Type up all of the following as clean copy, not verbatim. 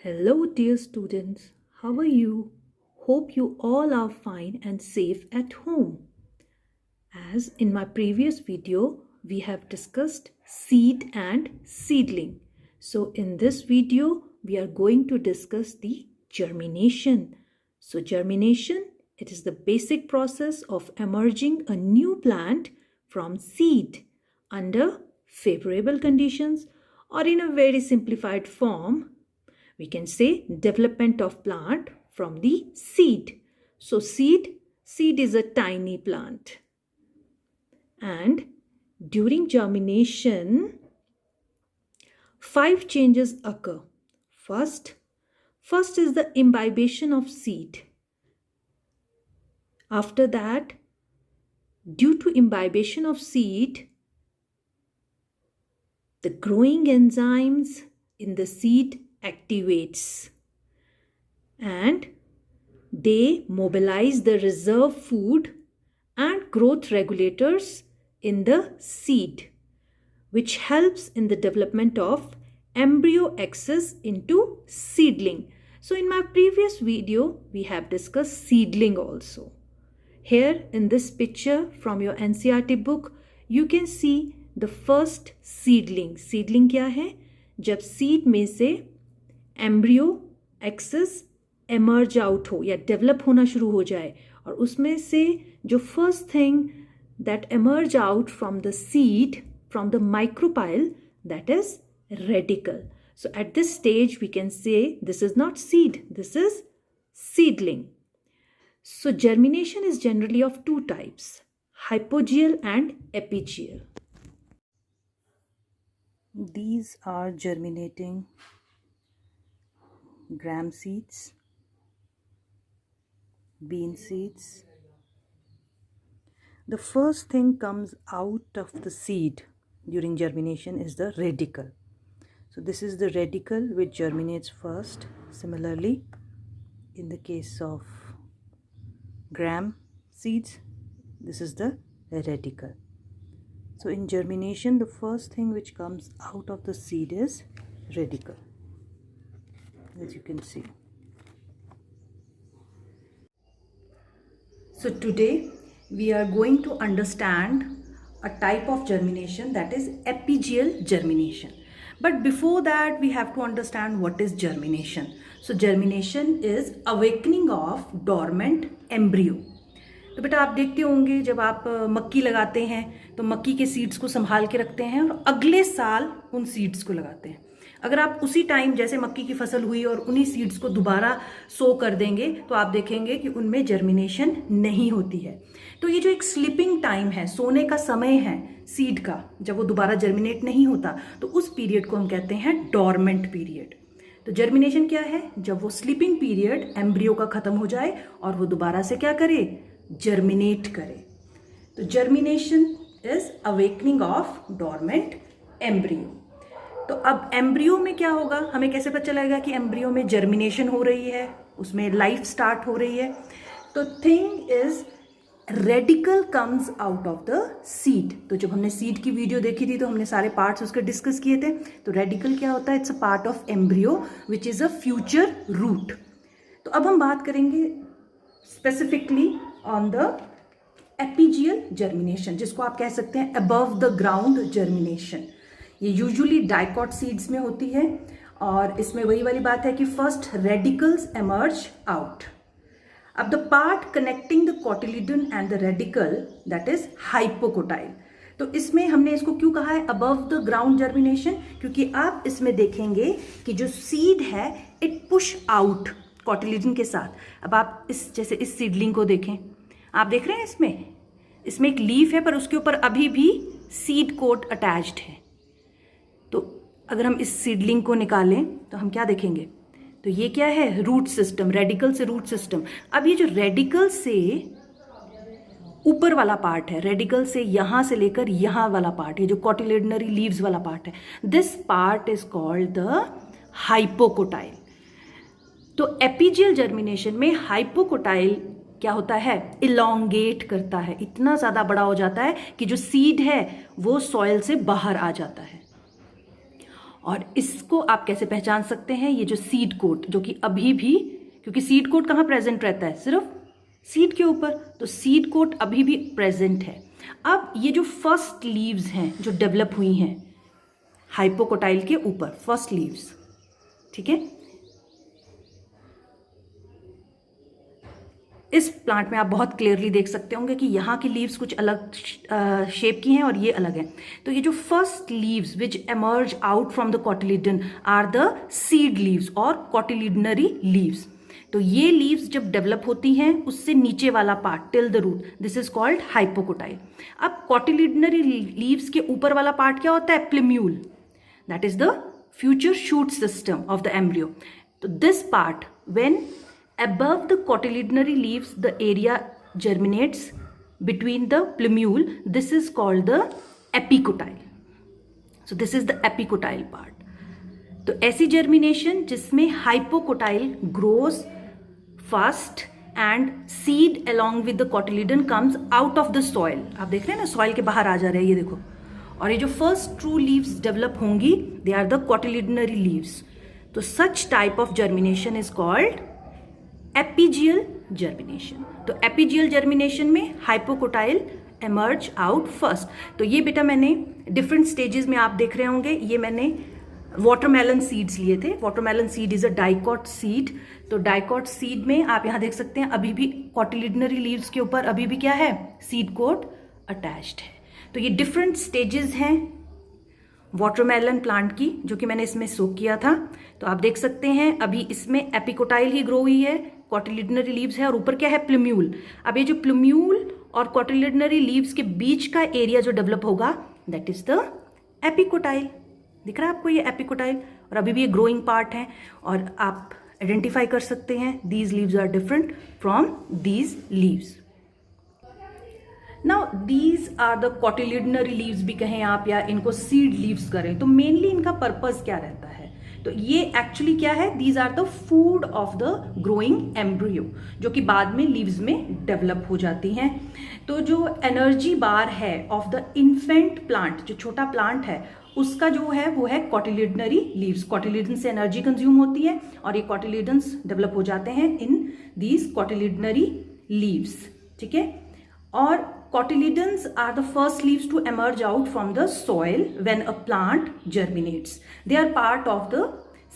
Hello, dear students. How are you? Hope you all are fine and safe at home. As in my previous video, we have discussed seed and seedling. So in this video, we are going to discuss the germination. So germination, it is the basic process of emerging a new plant from seed under favorable conditions, or in a very simplified form, we can say development of plant from the seed. So seed is a tiny plant. And during germination, 5 changes occur. First is the imbibition of seed. After that, due to imbibition of seed, the growing enzymes in the seed activates and they mobilize the reserve food and growth regulators in the seed, which helps in the development of embryo access into seedling. So in my previous video, we have discussed seedling also. Here in this picture from your NCERT book, you can see the first seedling. Seedling क्या है? जब seed में से embryo access emerge out हो या develop होना शुरू हो जाए और उसमें से जो first thing that emerge out from the seed from the micropyle that is radical. So at this stage we can say this is not seed, this is seedling. So germination is generally of two types, hypogeal and epigeal. These are germinating gram seeds, bean seeds. The first thing comes out of the seed during germination is the radicle. So this is the radicle which germinates first. Similarly, in the case of gram seeds, this is the radicle. So in germination, the first thing which comes out of the seed is radicle, as you can see. So today we are going to understand a type of germination, that is epigeal germination. But before that we have to understand what is germination. So germination is awakening of dormant embryo. तो बेटा आप देखते होंगे जब आप मक्की लगाते हैं तो मक्की के सीड्स को संभाल के रखते हैं और अगले साल उन सीड्स को लगाते हैं. अगर आप उसी टाइम जैसे मक्की की फसल हुई और उन्हीं सीड्स को दोबारा सो कर देंगे तो आप देखेंगे कि उनमें जर्मिनेशन नहीं होती है. तो ये जो एक स्लीपिंग टाइम है, सोने का समय है सीड का, जब वो दोबारा जर्मिनेट नहीं होता, तो उस पीरियड को हम कहते हैं डॉर्मेंट पीरियड. तो जर्मिनेशन क्या है? जब वो स्लीपिंग पीरियड एम्ब्रियो का खत्म हो जाए और वो दोबारा से क्या करे? जर्मिनेट करे. तो germination is awakening of dormant embryo. तो अब एम्ब्रियो में क्या होगा, हमें कैसे पता चलेगा कि एम्ब्रियो में जर्मिनेशन हो रही है, उसमें लाइफ स्टार्ट हो रही है? तो thing is radical comes out of the seed. तो जब हमने सीड की वीडियो देखी थी तो हमने सारे पार्ट्स उसके डिस्कस किए थे. तो रेडिकल क्या होता है? It's a part of embryo which is a future root. तो अब हम बात करेंगे specifically on the epigeal germination, जिसको आप कह सकते हैं अबव द ग्राउंड जर्मिनेशन. ये यूजुअली डाइकॉट सीड्स में होती है और इसमें वही वाली बात है कि फर्स्ट रेडिकल्स एमर्ज आउट. अब the part connecting the cotyledon and the radical that is hypocotyl. तो इसमें हमने इसको क्यों कहा है अबव द ग्राउंड जर्मिनेशन? क्योंकि आप इसमें देखेंगे कि जो सीड है इट पुश आउट कोटिलिडन के साथ. अब आप जैसे इस सीडलिंग को देखें, आप देख रहे हैं इसमें एक लीफ है पर उसके ऊपर अभी भी सीड कोट अटैच्ड है. तो अगर हम इस सीडलिंग को निकालें तो हम क्या देखेंगे? तो ये क्या है? रूट सिस्टम, रेडिकल से रूट सिस्टम. अब ये जो रेडिकल से ऊपर वाला पार्ट है, रेडिकल से यहां से लेकर यहां वाला पार्ट है, जो कोटिलिडनरी लीव्स वाला पार्ट है, this part is called the hypocotyl. तो एपिजियल जर्मिनेशन में हाइपोकोटाइल क्या होता है? इलोंगेट करता है, इतना ज़्यादा बड़ा हो जाता है कि जो सीड है वो सॉइल से बाहर आ जाता है. और इसको आप कैसे पहचान सकते हैं, ये जो सीड कोट जो कि अभी भी, क्योंकि सीड कोट कहाँ प्रेजेंट रहता है, सिर्फ सीड के ऊपर, तो सीड कोट अभी भी प्रेजेंट है। अब ये जो फर्स्ट लीव्स हैं जो डेवलप हुई हैं हाइपोकोटाइल के ऊपर, फर्स्ट लीव्स, ठीक है, इस प्लांट में आप बहुत क्लियरली देख सकते होंगे कि यहाँ की लीव्स कुछ अलग शेप की हैं और ये अलग है। तो ये जो first leaves which emerge out from the cotyledon are the seed leaves और कॉटिलिडनरी लीव्स। तो ये लीव्स जब डेवलप होती हैं उससे नीचे वाला part till the root, this is called hypocotyl. अब कॉटिलिडनरी लीव्स के ऊपर वाला पार्ट क्या होता है, plumule, that is the future shoot system of the embryo. तो this part when above the cotyledonary leaves the area germinates between the plumule, this is called the epicotyle. So this is the epicotyle part. तो ऐसी germination जिसमें hypocotyle grows first and seed along with the cotyledon comes out of the soil. आप देख रहे हैं ना, soil के बाहर आ जा रहे हैं, ये देखो। और ये जो first true leaves develop होंगी, they are the cotyledonary leaves. तो such type of germination is called epigeal germination. तो एपीजियल जर्मिनेशन में हाइपोकोटाइल एमर्ज आउट फर्स्ट। तो ये बेटा मैंने डिफरेंट स्टेजेस में आप देख रहे होंगे, ये मैंने वाटरमेलन सीड्स लिए थे। Watermelon seed is a dicot seed. तो डाइकॉट सीड में आप यहाँ देख सकते हैं अभी भी कॉटिलिडनरी लीव्स के ऊपर अभी भी क्या है, सीड कोट अटैच्ड है। तो ये डिफरेंट स्टेजेस हैं वाटरमेलन प्लांट की, जो कि मैंने इसमें सोक किया था। तो आप देख सकते हैं अभी इसमें एपिकोटाइल ही ग्रो हुई है, कॉटिलिडनरी लीव्स है और ऊपर क्या है, प्लूम्यूल। अब ये जो प्लूम्यूल और कॉटिलिडनरी लीव्स के बीच का एरिया जो डेवलप होगा दैट इज द एपिकोटाइल। दिख रहा है आपको ये एपिकोटाइल, और अभी भी ये ग्रोइंग पार्ट है और आप आइडेंटिफाई कर सकते हैं these leaves are different from these leaves. Now these are the cotyledonary leaves भी कहें आप या इनको सीड लीव्स करें, तो मेनली इनका पर्पस क्या रहता है, तो ये एक्चुअली क्या है, these are the food of the growing embryo, जो कि बाद में लीव्स में डेवलप हो जाती हैं। तो जो एनर्जी बार है ऑफ द इन्फेंट प्लांट, जो छोटा प्लांट है उसका जो है वो है कॉटिलिडनरी लीव्स। कॉटिलिडन से एनर्जी कंज्यूम होती है और ये कॉटिलिडन्स डेवलप हो जाते हैं इन दीज कॉटिलिडनरी लीव्स, ठीक है। और cotyledons are the first leaves to emerge out from the soil when a plant germinates. They are part of the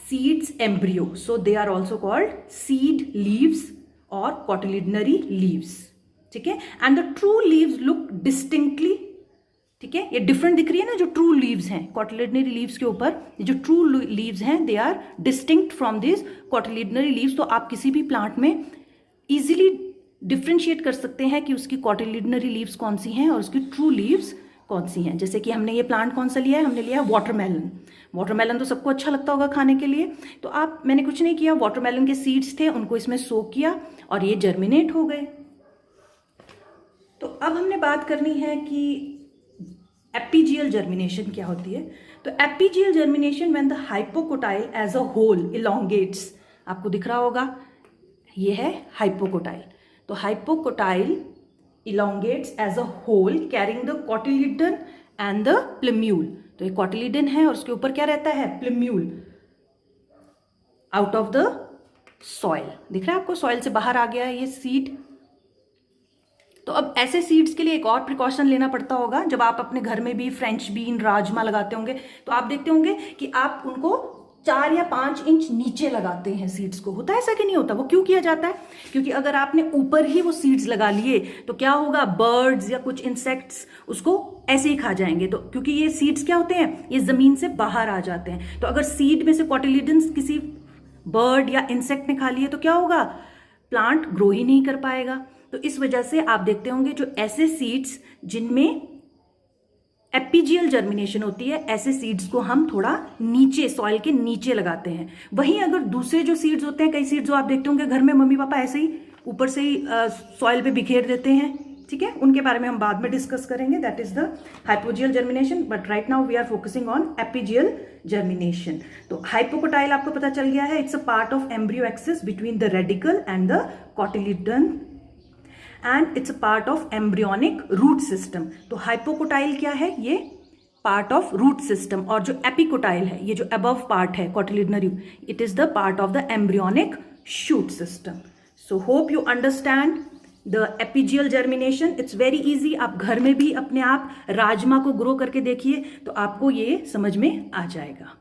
seed's embryo, so they are also called seed leaves or cotyledonary leaves, ठीक है। And the true leaves look distinctly, ठीक है, ये different दिख रही है ना जो ट्रू लीव्स हैं कॉटिलिडनरी लीव्स के ऊपर, ये जो ट्रू लीव्स हैं they are distinct from this cotyledonary leaves. तो आप किसी भी प्लांट में इजीली डिफ्रेंशिएट कर सकते हैं कि उसकी कॉटिलिडनरी लीव्स कौन सी हैं और उसकी ट्रू लीव्स कौन सी हैं। जैसे कि हमने ये प्लांट कौन सा लिया है, हमने लिया है वाटरमेलन। वाटरमेलन तो सबको अच्छा लगता होगा खाने के लिए, तो मैंने कुछ नहीं किया, वाटरमेलन के सीड्स थे उनको इसमें सोक किया और ये जर्मिनेट हो गए। तो अब हमने बात करनी है कि एपीजियल जर्मिनेशन क्या होती है। तो epigeal germination when the hypocotyl as a whole elongates, आपको दिख रहा होगा ये है हाइपोकोटाइल। तो hypocotyl elongates as a whole carrying the cotyledon and the plumule। तो ये cotyledon है और उसके ऊपर क्या रहता है, plumule out of the soil। दिख रहा है आपको, soil से बाहर आ गया है ये सीड। तो अब ऐसे सीड्स के लिए एक और प्रिकॉशन लेना पड़ता होगा। जब आप अपने घर में भी फ्रेंच बीन, राजमा लगाते होंगे तो आप देखते होंगे कि आप उनको 4 या 5 इंच नीचे लगाते हैं सीड्स को। होता है ऐसा कि नहीं होता? वो क्यों किया जाता है? क्योंकि अगर आपने ऊपर ही वो सीड्स लगा लिए तो क्या होगा, बर्ड्स या कुछ इंसेक्ट्स उसको ऐसे ही खा जाएंगे। तो क्योंकि ये सीड्स क्या होते हैं, ये जमीन से बाहर आ जाते हैं। तो अगर सीड में से कॉटिलिडन्स किसी बर्ड या इंसेक्ट ने खा लिए तो क्या होगा, प्लांट ग्रो ही नहीं कर पाएगा। तो इस वजह से आप देखते होंगे जो ऐसे सीड्स जिनमें एपीजियल जर्मिनेशन होती है, ऐसे सीड्स को हम थोड़ा नीचे, सॉइल के नीचे लगाते हैं। वहीं अगर दूसरे जो सीड्स होते हैं, कई सीड्स जो आप देखते होंगे घर में मम्मी पापा ऐसे ही ऊपर से ही सॉइल पे बिखेर देते हैं, ठीक है, उनके बारे में हम बाद में डिस्कस करेंगे। That is the hypogeal germination, but right now we are focusing on epigeal germination. तो हाइपोकोटाइल आपको पता चल गया है, it's a part of embryo axis between the radicle and the cotyledon and it's a part of embryonic root system। तो hypocotyl क्या है, ये पार्ट ऑफ रूट सिस्टम, और जो एपिकोटाइल है, ये जो अबव पार्ट है cotyledonary, it is the part of the embryonic shoot system. So hope you understand the epigeal germination. It's very easy. आप घर में भी अपने आप राजमा को ग्रो करके देखिए तो आपको ये समझ में आ जाएगा.